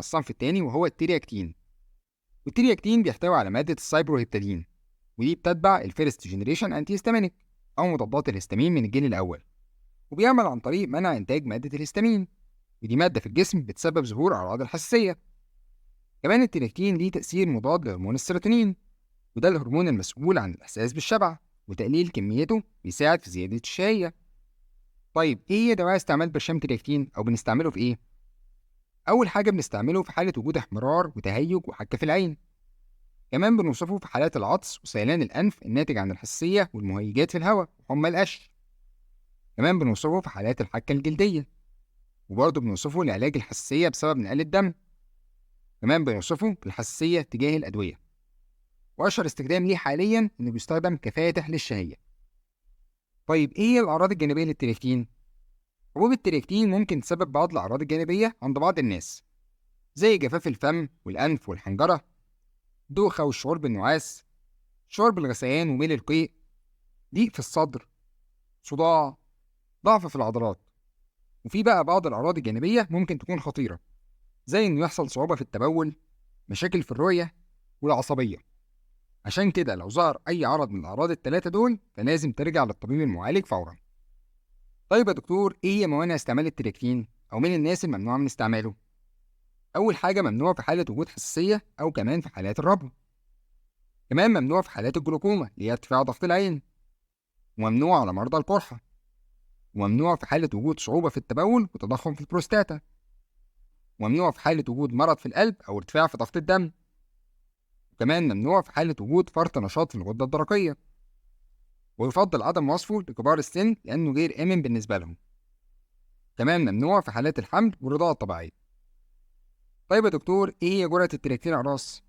الصنف التاني وهو الترياكتين. والترياكتين بيحتوي على مادة السايبروهيبتادين، ودي بتتبع الفيرست جنريشن انتي هيستامينيك أو مضادات الهستامين من الجيل الأول، وبيعمل عن طريق منع إنتاج مادة الهستامين، ودي مادة في الجسم بتسبب ظهور أعراض الحساسية. كمان الترياكتين ليه تأثير مضاد لهرمون السيروتونين، وده الهرمون المسؤول عن الإحساس بالشبع، وتقليل كميته بيساعد في زيادة الشهية. طيب إيه هي دواعي استعمال برشام ترياكتين أو بنستعمله في إيه؟ أول حاجة بنستعمله في حالة وجود احمرار وتهيج وحكة في العين. كمان بنوصفه في حالات العطس وسيلان الأنف الناتج عن الحساسية والمهيجات في الهواء وحمى القش. كمان بنوصفه في حالات الحكة الجلدية، وبرضه بنوصفه لعلاج الحساسية بسبب نقل الدم. كمان بنوصفه للحساسية تجاه الأدوية، وأشهر استخدام ليه حاليا إنه بيستخدم كفاتح للشهية. طيب إيه هي الأعراض الجانبية للترياكتين؟ حبوب الترياكتين ممكن تسبب بعض الأعراض الجانبية عند بعض الناس، زي جفاف الفم والأنف والحنجرة، دوخة والشعور بالنعاس، شعور بالغثيان وميل القيء، ضيق في الصدر، صداع، ضعف في العضلات. وفي بقى بعض الأعراض الجانبية ممكن تكون خطيرة، زي إنه يحصل صعوبة في التبول، مشاكل في الرؤية، والعصبية. عشان كده لو ظهر أي عرض من الأعراض التلاتة دول فلازم ترجع للطبيب المعالج فورا. طيب يا دكتور، إيه هي موانع استعمال الترياكتين أو مين الناس الممنوعة من استعماله؟ أول حاجة ممنوع في حالة وجود حساسية أو كمان في حالات الربو. كمان ممنوع في حالات الجلوكوما اللي هي ارتفاع ضغط العين، وممنوع على مرضى القرحة، وممنوع في حالة وجود صعوبة في التبول وتضخم في البروستاتا، وممنوع في حالة وجود مرض في القلب أو ارتفاع في ضغط الدم، وكمان ممنوع في حالة وجود فرط نشاط في الغدة الدرقية. ويفضل عدم وصفه لكبار السن لأنه غير آمن بالنسبة لهم. كمان ممنوع في حالات الحمل والرضاعة الطبيعية. طيب يا دكتور، إيه هي جرعة الترياكتين أقراص؟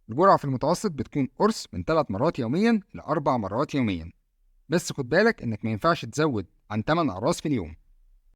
الجرعة في المتوسط بتكون قرص من 3 مرات يوميا ل4 مرات يوميا، بس خد بالك إنك ما ينفعش تزود عن 8 أقراص في اليوم.